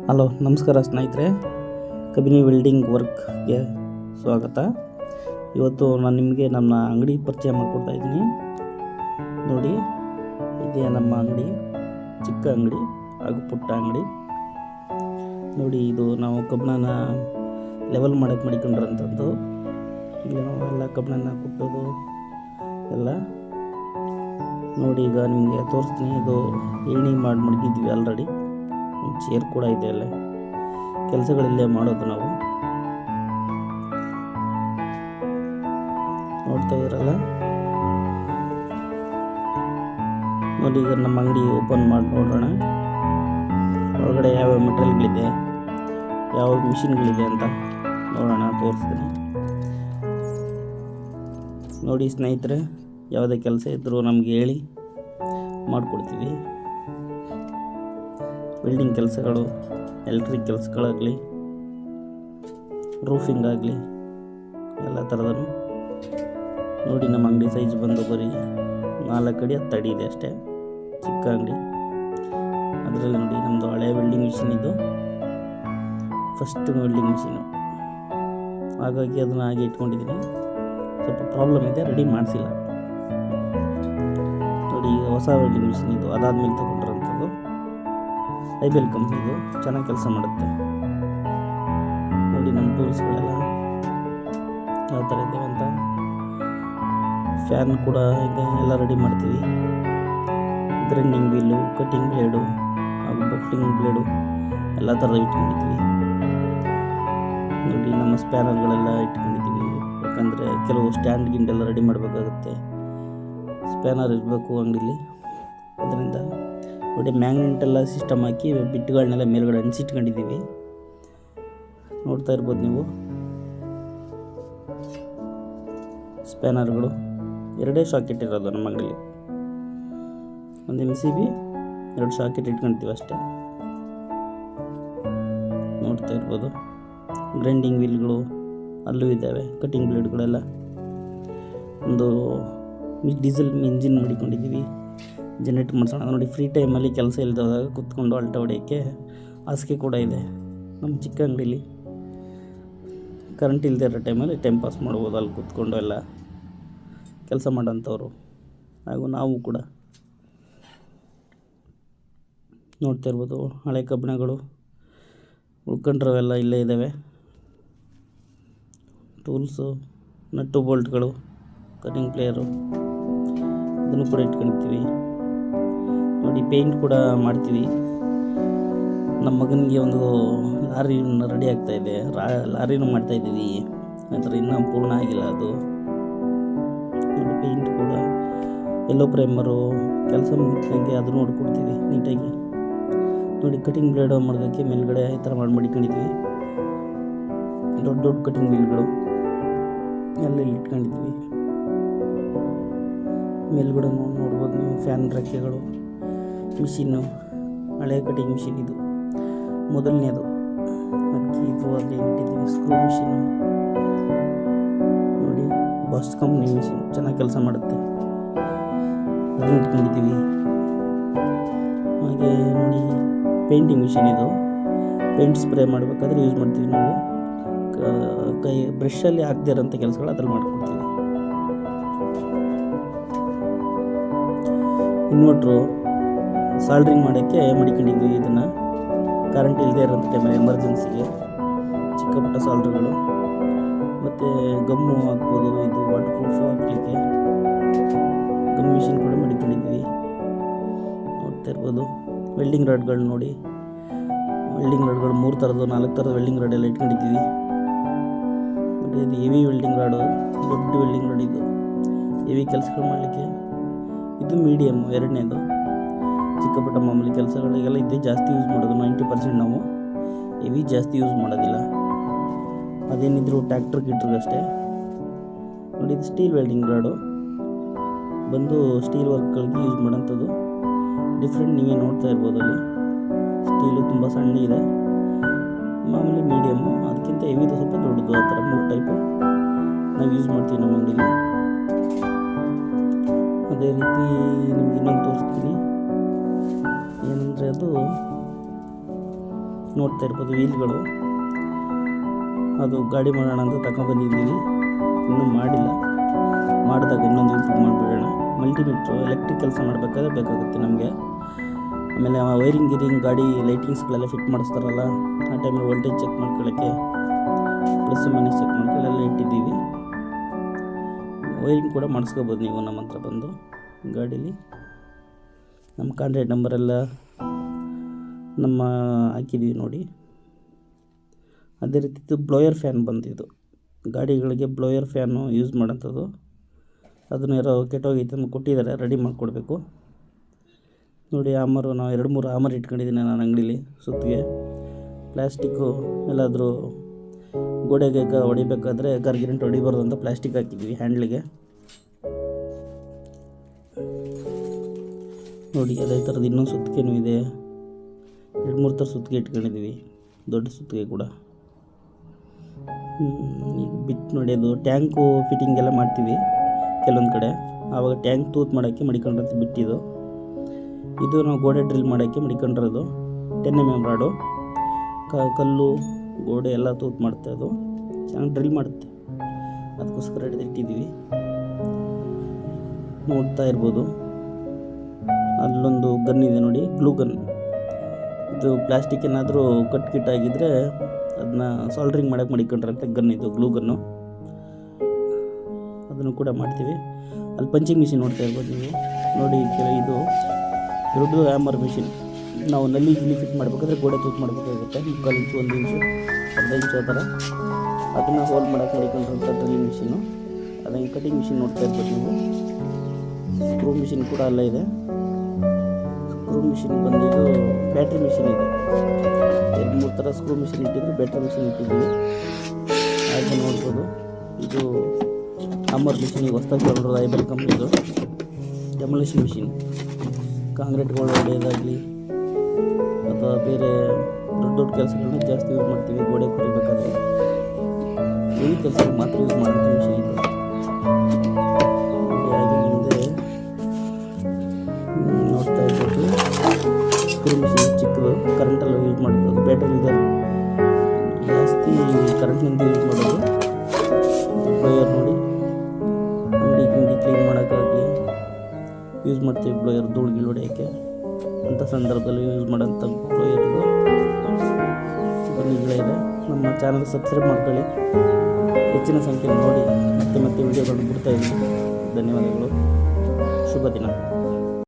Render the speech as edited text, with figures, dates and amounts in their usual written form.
Hello, ನಮಸ್ಕಾರ ಸ್ನೇಹಿತರೆ. Kabini welding ವರ್ಕ್ಗೆ ಸ್ವಾಗತ. ಇವತ್ತು ನಾನು ನಿಮಗೆ ನಮ್ಮ ಅಂಗಡಿ ಪರಿಚಯ ಮಾಡಿಕೊಡ್ತಾ ಇದ್ದೀನಿ. ನೋಡಿ, ಇದೇ ನಮ್ಮ ಅಂಗಡಿ, ಚಿಕ್ಕ ಅಂಗಡಿ ಹಾಗೂ ಪುಟ್ಟ ಅಂಗಡಿ. ನೋಡಿ, ಇದು ನಾವು ಕಬ್ಬಣನ ಲೆವೆಲ್ ಮಾಡೋಕ್ಕೆ ಮಡಿಕೊಂಡಿರೋಂಥದ್ದು. ಇಲ್ಲಿ ನಾವು ಎಲ್ಲ ಕಬ್ಬಣನ ಕುಟ್ಟೋದು ಎಲ್ಲ ನೋಡಿ. ಈಗ ನಿಮಗೆ ತೋರಿಸ್ತೀನಿ. ಇದು ಏಣಿ ಮಾಡಿ ಮಡಗಿದ್ವಿ ಆಲ್ರೆಡಿ. ಚೇರ್ ಕೂಡ ಇದೆ. ಅಲ್ಲೇ ಕೆಲಸಗಳಿಲ್ಲೇ ಮಾಡೋದು ನಾವು. ನೋಡ್ತಾ ಇದ್ರಲ್ಲ. ನೋಡಿ, ಈಗ ನಮ್ಮ ಅಂಗಡಿ ಓಪನ್ ಮಾಡಿ ನೋಡೋಣ. ಒಳಗಡೆ ಯಾವ್ಯಾವ ಮೆಟೀರಿಯಲ್ಗಳಿದೆ, ಯಾವ ಮಿಷಿನ್ಗಳಿದೆ ಅಂತ ನೋಡೋಣ, ತೋರಿಸ್ತೀನಿ. ನೋಡಿ ಸ್ನೇಹಿತರೆ, ಯಾವುದೇ ಕೆಲಸ ಇದ್ದರೂ ನಮಗೆ ಹೇಳಿ ಮಾಡಿಕೊಡ್ತೀವಿ. ವೆಲ್ಡಿಂಗ್ ಕೆಲಸಗಳು, ಎಲೆಕ್ಟ್ರಿಕ್ ಕೆಲಸಗಳಾಗಲಿ, ರೂಫಿಂಗ್ ಆಗಲಿ, ಎಲ್ಲ ಥರದೂ. ನೋಡಿ, ನಮ್ಮ ಅಂಗಡಿ ಸೈಜ್ ಬಂದು ಬರೀ 4 ಅಡಿ 10 ಅಡಿ ಇದೆ ಅಷ್ಟೇ. ಚಿಕ್ಕ ಅಂಗಡಿ. ಅದರಲ್ಲಿ ನೋಡಿ, ನಮ್ಮದು ಹಳೆ ವೆಲ್ಡಿಂಗ್ ಮಿಷಿನ್ ಇದು, ಫಸ್ಟ್ ವೆಲ್ಡಿಂಗ್ ಮಿಷಿನು. ಹಾಗಾಗಿ ಅದನ್ನು ಹಾಗೆ ಇಟ್ಕೊಂಡಿದ್ದೀನಿ. ಸ್ವಲ್ಪ ಪ್ರಾಬ್ಲಮ್ ಇದೆ, ರೆಡಿ ಮಾಡಿಸಿಲ್ಲ. ನೋಡಿ, ಈಗ ಹೊಸ ವೆಲ್ಡಿಂಗ್ ಮಿಷಿನ್ ಇದು, ಅದಾದಮೇಲೆ ತಗೊಂಡಿರೋಂಥದ್ದು. ಐಬೆಲ್ ಕಂಪ್ನಿದು, ಚೆನ್ನಾಗಿ ಕೆಲಸ ಮಾಡುತ್ತೆ. ನೋಡಿ, ನಮ್ಮ ಟೂಲ್ಸ್ಗಳೆಲ್ಲ ಯಾವ ಥರ ಇದ್ದೇವೆ ಅಂತ. ಫ್ಯಾನ್ ಕೂಡ ಇದೆ, ಎಲ್ಲ ರೆಡಿ ಮಾಡ್ತೀವಿ. ಗ್ರೈಂಡಿಂಗ್ ವೀಲು, ಕಟ್ಟಿಂಗ್ ಬ್ಲೇಡು ಹಾಗೂ ಬಫ್ಲಿಂಗ್ ಬ್ಲೇಡು ಎಲ್ಲ ಥರದ ಇಟ್ಕೊಂಡಿದ್ದೀವಿ. ನೋಡಿ, ನಮ್ಮ ಸ್ಪ್ಯಾನರ್ಗಳೆಲ್ಲ ಇಟ್ಕೊಂಡಿದ್ದೀವಿ. ಯಾಕಂದರೆ ಕೆಲವು ಸ್ಟ್ಯಾಂಡ್ ಗಿಂಡೆಲ್ಲ ರೆಡಿ ಮಾಡಬೇಕಾಗುತ್ತೆ. ಸ್ಪ್ಯಾನರ್ ಇರಬೇಕು ಅಂಗಡಿಲಿ. ಅದರಿಂದ ನೋಡಿ, ಮ್ಯಾಗ್ನೆಂಟೆಲ್ಲ ಸಿಸ್ಟಮ್ ಹಾಕಿ ಬಿಟ್ಗಳನ್ನೆಲ್ಲ ಮೇಲ್ಗಡೆ ಅಂಟಿಸಿಟ್ಕೊಂಡಿದ್ದೀವಿ. ನೋಡ್ತಾ ಇರ್ಬೋದು ನೀವು. ಸ್ಪ್ಯಾನರ್ಗಳು 2 ಶಾಕೆಟ್ ಇರೋದು ನಮ್ಮ ಅಂಗಡಿಲಿ. ಒಂದು MCB, 2 ಶಾಕೆಟ್ ಇಟ್ಕೊಳ್ತೀವಿ ಅಷ್ಟೇ. ನೋಡ್ತಾ ಇರ್ಬೋದು. ಗ್ರೈಂಡಿಂಗ್ ವೀಲ್ಗಳು ಅಲ್ಲೂ ಇದ್ದಾವೆ, ಕಟ್ಟಿಂಗ್ ಬ್ಲೇಡ್ಗಳೆಲ್ಲ. ಒಂದು ಡೀಸೆಲ್ ಇಂಜಿನ್ ಮಾಡಿಕೊಂಡಿದ್ದೀವಿ. ಜನರೇಟ್ ಮಾಡಿಸೋಣ. ನೋಡಿ, ಫ್ರೀ ಟೈಮಲ್ಲಿ ಕೆಲಸ ಇಲ್ದಾಗ ಕೂತ್ಕೊಂಡು ಅಲ್ಟ ಹೊಡೆಯೋಕ್ಕೆ ಹಾಸಿಗೆ ಕೂಡ ಇದೆ ನಮ್ಮ ಚಿಕ್ಕ ಅಂಗಡೀಲಿ. ಕರೆಂಟ್ ಇಲ್ಲದೆ ಇರೋ ಟೈಮಲ್ಲಿ ಟೈಮ್ ಪಾಸ್ ಮಾಡ್ಬೋದು ಅಲ್ಲಿ ಕೂತ್ಕೊಂಡು ಎಲ್ಲ ಕೆಲಸ ಮಾಡೋಂಥವ್ರು, ಹಾಗೂ ನಾವು ಕೂಡ. ನೋಡ್ತಾ ಇರ್ಬೋದು, ಹಳೆ ಕಬ್ಬಿಣಗಳು ಉಳ್ಕೊಂಡ್ರವೆಲ್ಲ ಇಲ್ಲೇ ಇದ್ದಾವೆ. ಟೂಲ್ಸು, ನಟ್ಟು ಬೋಲ್ಟ್ಗಳು, ಕಟಿಂಗ್ ಪ್ಲೇಯರು, ಅದನ್ನು ಕೂಡ ಇಟ್ಕೊಳ್ತೀವಿ. ನೋಡಿ, ಪೇಂಟ್ ಕೂಡ ಮಾಡ್ತೀವಿ. ನಮ್ಮ ಮಗನಿಗೆ ಒಂದು ಲಾರಿ ರೆಡಿ ಆಗ್ತಾಯಿದೆ, ಲಾರಿನೂ ಮಾಡ್ತಾಯಿದ್ದೀವಿ. ನಂತರ ಇನ್ನೂ ಪೂರ್ಣ ಆಗಿಲ್ಲ ಅದು. ನೋಡಿ, ಪೇಂಟ್ ಕೂಡ ಎಲ್ಲೋ ಪ್ರೈಮರು ಕೆಲಸ ಮುಗಿದಂಗೆ ಅದನ್ನು ನೋಡ್ಕೊಡ್ತೀವಿ ನೀಟಾಗಿ. ನೋಡಿ, ಕಟಿಂಗ್ ಬ್ಲೇಡ್ ಮಾಡೋದಕ್ಕೆ ಮೇಲ್ಗಡೆ ಈ ಥರ ಮಡಿಕೊಂಡಿದ್ವಿ. ದೊಡ್ಡ ದೊಡ್ಡ ಕಟಿಂಗ್ ವೀಲ್ಗಳು ಎಲ್ಲ ಇಟ್ಕೊಂಡಿದ್ವಿ. ಮೇಲ್ಗಡೆ ನೋಡ್ಬೋದು ನೀವು. ಫ್ಯಾನ್ ರೆಕ್ಕೆಗಳು, ಮಿಷಿನ್ನು, ಹಳೆ ಕಟಿಂಗ್ ಮಿಷಿನ್ ಇದು ಮೊದಲನೇದು. ಅದಕ್ಕೆ ಇದು ಅಲ್ಲಿ ಇಟ್ಟಿದ್ದೀವಿ. ಸ್ಕ್ರೂ ಮಿಷಿನ್ನು ನೋಡಿ, ಬಾಸ್ ಕಂಪ್ನಿ ಮಿಷಿನ್, ಚೆನ್ನಾಗಿ ಕೆಲಸ ಮಾಡುತ್ತೆ. ಅದನ್ನು ಇಟ್ಕೊಂಡಿದ್ದೀವಿ. ಹಾಗೆ ನೋಡಿ, ಪೇಂಟಿಂಗ್ ಮಿಷಿನ್ ಇದು. ಪೇಂಟ್ ಸ್ಪ್ರೇ ಮಾಡಬೇಕಾದ್ರೆ ಯೂಸ್ ಮಾಡ್ತೀವಿ ನಾವು. ಕೈ ಬ್ರಷಲ್ಲಿ ಹಾಕದೇ ಇರೋಂಥ ಕೆಲಸಗಳು ಅದ್ರಲ್ಲಿ ಮಾಡ್ಕೊಡ್ತೀವಿ. ಇನ್ವರ್ಟ್ರು ಸಾಲ್ಡ್ರಿಂಗ್ ಮಾಡೋಕ್ಕೆ ಮಡಿಕೊಂಡಿದ್ವಿ. ಇದನ್ನು ಕರೆಂಟ್ ಇಲ್ಲದೆ ಇರೋಂಥ ಟೈಮಲ್ಲಿ ಎಮರ್ಜೆನ್ಸಿಗೆ ಚಿಕ್ಕ ಪುಟ್ಟ ಸಾಲ್ಡ್ರುಗಳು. ಮತ್ತು ಗಮ್ಮು ಹಾಕ್ಬೋದು. ಇದು ವಾಟರ್ ಪ್ರೂಫ್ ಹಾಕಲಿಕ್ಕೆ ಗಮ್ ಮಿಷಿನ್ ಕೂಡ ಮಡಿಕೊಂಡಿದ್ವಿ. ನೋಡ್ತಾ ಇರ್ಬೋದು. ವೆಲ್ಡಿಂಗ್ ರಾಡ್ಗಳು ನೋಡಿ, ವೆಲ್ಡಿಂಗ್ ರಾಡ್ಗಳು 3 ಥರದ್ದು 4 ಥರದ ವೆಲ್ಡಿಂಗ್ ರಾಡ್ ಎಲ್ಲ ಇಟ್ಕೊಂಡಿದ್ದೀವಿ. ನೋಡಿ, ಇದು ಹೆವಿ ವೆಲ್ಡಿಂಗ್ ರಾಡು, ದೊಡ್ಡ ವೆಲ್ಡಿಂಗ್ ರಾಡ್ ಇದು, ಹೆವಿ ಕೆಲಸಗಳು ಮಾಡಲಿಕ್ಕೆ. ಇದು ಮೀಡಿಯಮ್ಮು, 2ನೇದು. ಚಿಕ್ಕ ಪುಟ್ಟ ಮಾಮೂಲಿ ಕೆಲಸಗಳಿಗೆಲ್ಲ ಇದೇ ಜಾಸ್ತಿ ಯೂಸ್ ಮಾಡೋದು. 90% ನಾವು ಹೆವಿ ಜಾಸ್ತಿ ಯೂಸ್ ಮಾಡೋದಿಲ್ಲ. ಅದೇನಿದ್ರು ಟ್ಯಾಕ್ಟ್ರ್ ಗಿಟ್ರಿಗಷ್ಟೇ. ನೋಡಿ, ಇದು ಸ್ಟೀಲ್ ವೆಲ್ಡಿಂಗ್ ರಾಡು ಬಂದು ಸ್ಟೀಲ್ ವರ್ಕ್ಗಳಿಗೆ ಯೂಸ್ ಮಾಡೋಂಥದ್ದು. ಡಿಫ್ರೆಂಟ್ ನೀವೇ ನೋಡ್ತಾ ಇರ್ಬೋದು. ಅಲ್ಲಿ ಸ್ಟೀಲು ತುಂಬ ಸಣ್ಣ ಇದೆ, ಮಾಮೂಲಿ ಮೀಡಿಯಮ್ಮು, ಅದಕ್ಕಿಂತ ಹೆವಿದು ಸ್ವಲ್ಪ ದೊಡ್ಡದು. ಆ ಥರ 3 ಟೈಪು ನಾವು ಯೂಸ್ ಮಾಡ್ತೀವಿ ನಮ್ಮ ಅಂಗಡಿಲಿ. ಅದೇ ರೀತಿ ನಿಮ್ಗೆ ಇನ್ನೊಂದು ತೋರಿಸ್ತೀನಿ. ಏನಂದರೆ ಅದು ನೋಡ್ತಾ ಇರ್ಬೋದು ವೀಲ್ಗಳು. ಅದು ಗಾಡಿ ಮಾಡೋಣ ಅಂತ ತಗೊಂಡ್ಬಂದಿದ್ದೀವಿ, ಇನ್ನೂ ಮಾಡಿಲ್ಲ. ಮಾಡಿದಾಗ ಇನ್ನೊಂದು ಇಂಪ್ರೂವ್ ಮಾಡಿಬಿಡೋಣ. ಮಲ್ಟಿಮೀಟ್ರು ಎಲೆಕ್ಟ್ರಿಕ್ ಕೆಲಸ ಮಾಡಬೇಕಾದ್ರೆ ಬೇಕಾಗುತ್ತೆ ನಮಗೆ. ಆಮೇಲೆ ವೈರಿಂಗ್ ಗಿರಿಂಗ್ ಗಾಡಿ ಲೈಟಿಂಗ್ಸ್ಗಳೆಲ್ಲ ಫಿಟ್ ಮಾಡಿಸ್ತಾರಲ್ಲ, ಆ ಟೈಮಲ್ಲಿ ವೋಲ್ಟೇಜ್ ಚೆಕ್ ಮಾಡ್ಕೊಳ್ಳೋಕ್ಕೆ, ಪ್ಲಸ್ ಮೈನಸ್ ಚೆಕ್ ಮಾಡ್ಕೊಳ್ಳೆಲ್ಲ ಇಟ್ಟಿದ್ದೀವಿ. ವೈರಿಂಗ್ ಕೂಡ ಮಾಡಿಸ್ಕೋಬೋದು ನೀವು ನಮ್ಮ ಹತ್ರ ಬಂದು ಗಾಡೀಲಿ. ನಮ್ಮ ಕಾಂಟ್ಯಾಕ್ಟ್ ನಂಬರೆಲ್ಲ ನಮ್ಮ ಹಾಕಿದ್ದೀವಿ ನೋಡಿ. ಅದೇ ರೀತಿ ಬ್ಲೋಯರ್ ಫ್ಯಾನ್ ಬಂದಿದ್ದು, ಗಾಡಿಗಳಿಗೆ ಬ್ಲೋಯರ್ ಫ್ಯಾನು ಯೂಸ್ ಮಾಡೋಂಥದ್ದು. ಅದನ್ನು ಯಾರೋ ಕೆಟ್ಟೋಗೈತೆ ಅಂತ ಕೊಟ್ಟಿದ್ದಾರೆ, ರೆಡಿ ಮಾಡಿಕೊಡ್ಬೇಕು ನೋಡಿ. ಆಮರು ನಾವು 2-3 ಆಮರ್ ಇಟ್ಕೊಂಡಿದ್ದೀನಿ ನಾನು ಅಂಗಡೀಲಿ. ಸುತ್ತಿಗೆ ಪ್ಲ್ಯಾಸ್ಟಿಕ್ಕು ಎಲ್ಲಾದರೂ ಗೋಡೆಗೆ ಹೊಡಿಬೇಕಾದ್ರೆ ಗಾರ್ಗಿರೆಂಟ್ ಹೊಡಿಬಾರ್ದು ಅಂತ ಪ್ಲ್ಯಾಸ್ಟಿಕ್ ಹಾಕಿದ್ದೀವಿ ಹ್ಯಾಂಡ್ಲಿಗೆ ನೋಡಿ. ಅದೇ ಥರದ್ದು ಇನ್ನೊಂದು ಸುತ್ತಿಗೆನೂ ಇದೆ. 2-3 ಥರ ಸುತ್ತಿಗೆ ಇಟ್ಕೊಂಡಿದ್ದೀವಿ, ದೊಡ್ಡ ಸುತ್ತಿಗೆ ಕೂಡ. ಈಗ ಬಿಟ್ಟು ನೋಡಿ, ಅದು ಟ್ಯಾಂಕು ಫಿಟ್ಟಿಂಗ್ ಎಲ್ಲ ಮಾಡ್ತೀವಿ ಕೆಲವೊಂದು ಕಡೆ. ಆವಾಗ ಟ್ಯಾಂಕ್ ತೂತ್ ಮಾಡೋಕ್ಕೆ ಮಡಿಕೊಂಡ್ರಂತ ಬಿಟ್ಟಿದ್ದು. ಇದು ನಾವು ಗೋಡೆ ಡ್ರಿಲ್ ಮಾಡೋಕ್ಕೆ ಮಡಿಕೊಂಡಿರೋದು. 10 mm ರಾಡು, ಕಲ್ಲು ಗೋಡೆ ಎಲ್ಲ ತೂತ್ ಮಾಡ್ತಾ ಅದು ಚೆನ್ನಾಗಿ ಡ್ರಿಲ್ ಮಾಡುತ್ತೆ, ಅದಕ್ಕೋಸ್ಕರ ಇಟ್ಟಿದ್ದೀವಿ. ನೋಡ್ತಾ ಇರ್ಬೋದು, ಅಲ್ಲೊಂದು ಗನ್ ಇದೆ ನೋಡಿ, ಗ್ಲೂ ಗನ್. ಇದು ಪ್ಲಾಸ್ಟಿಕ್ ಏನಾದರೂ ಕಟ್ ಆಗಿದ್ದರೆ ಅದನ್ನ ಸಾಲ್ಡ್ರಿಂಗ್ ಮಾಡೋಕ್ಕೆ ಮಡಿಕೊಂಡ್ರಂತೆ ಗನ್, ಇದು ಗ್ಲೂ ಗನ್ನು. ಅದನ್ನು ಕೂಡ ಮಾಡ್ತೀವಿ. ಅಲ್ಲಿ ಪಂಚಿಂಗ್ ಮಿಷಿನ್ ನೋಡ್ತಾ ಇರ್ಬೋದು ನೀವು ನೋಡಿ. ಇದು ದೊಡ್ಡ ಹ್ಯಾಮರ್ ಮಿಷಿನ್. ನಾವು ನಲ್ಲಿ ಫಿಟ್ ಮಾಡಬೇಕಾದ್ರೆ ಗೋಡೆ ತೂತು ಮಾಡಬೇಕಾಗುತ್ತೆ. 3/4 ಇಂಚು, 1 ಇಂಚು, ಅರ್ಧ ಇಂಚು ಆ ಥರ. ಅದನ್ನು ಹೋಲ್ಡ್ ಮಾಡೋಕ್ಕೆ ಮಡಿಕೊಂಡ್ರಂಥ ಡ್ರಿಲ್ಲಿಂಗ್ ಮಿಷಿನು. ಅದಂಗೆ ಕಟಿಂಗ್ ಮಿಷಿನ್ ನೋಡ್ತಾ ಇರ್ಬೋದು ನೀವು. ಸ್ಕ್ರೂ ಮಿಷಿನ್ ಕೂಡ ಅಲ್ಲೇ ಇದೆ. ಸ್ಕ್ರೂ ಮಿಷಿನ್ ಬಂದಿದ್ದು ಬ್ಯಾಟ್ರಿ ಮಿಷಿನ್ ಇದೆ. 2-3 ಥರ ಸ್ಕ್ರೂ ಮಿಷಿನ್ ಇಟ್ಟಿದ್ರು, ಬ್ಯಾಟ್ರಿ ಮಿಷಿನ್ ಇಟ್ಟಿದ್ದೀವಿ. ಹಾಗೆ ನೋಡ್ಬೋದು. ಇದು ಹಮ್ಮರ್ ಮಿಷಿನ್, ಈಗ ಹೊಸ್ದಾಗಿ ತಗೊಂಡ್ರು ಐಬೆಲ್ ಕಂಪ್ನಿದು ಡೆಮೊಲಿಷನ್ ಮಿಷಿನ್. ಕಾಂಕ್ರೀಟ್ಗಳು ಹೊಡೆಯೋದಾಗಲಿ ಅಥವಾ ಬೇರೆ ದೊಡ್ಡ ಕೆಲಸಗಳನ್ನ ಜಾಸ್ತಿ ಯೂಸ್ ಮಾಡ್ತೀವಿ. ಗೋಡೆ ಕೊರಿಬೇಕಾದ್ರೆ ಈ ಕೆಲಸಕ್ಕೆ ಮಾತ್ರ ಯೂಸ್ ಮಾಡೋಂಥ ಮಿಷಿನ್ ಇದು. ಹಾಗೆ ಮುಂದೆ ನೋಡ್ತಾ ಇರ್ಬೋದು, ಸ್ಕ್ರೂ ಮಿಷಿನ್ ಚಿಕ್ಕದು, ಕರೆಂಟಲ್ಲಿ ಯೂಸ್ ಮಾಡೋದು. ಬ್ಯಾಟ್ರಿ ಇದೆ, ಜಾಸ್ತಿ ಕರೆಂಟ್ನಿಂದ ಯೂಸ್ ಮಾಡೋದು. ಬ್ಲೋಯರ್ ನೋಡಿ, ಅಂಗಡಿ ಕ್ಲೀನ್ ಮಾಡೋಕ್ಕಾಗಲಿ ಯೂಸ್ ಮಾಡ್ತೀವಿ. ಬ್ಲೋಯರ್ ಧೂಳು ಗೀಳು ಹೊಡೆಯೋಕ್ಕೆ ಅಂಥ ಸಂದರ್ಭದಲ್ಲಿ ಯೂಸ್ ಮಾಡೋಂಥ ಬ್ಲೋಯರ್ ಇದು. ಬನ್ನಿಗಳೇ ಇದೆ. ನಮ್ಮ ಚಾನಲ್ ಸಬ್ಸ್ಕ್ರೈಬ್ ಮಾಡ್ಕೊಳ್ಳಿ. ಹೆಚ್ಚಿನ ಸಂಖ್ಯೆಯಲ್ಲಿ ನೋಡಿ ಮತ್ತೆ ವಿಡಿಯೋಗಳನ್ನು ಬಿಡ್ತಾಯಿದ್ದೀನಿ. ಧನ್ಯವಾದಗಳು. ಶುಭ ದಿನ.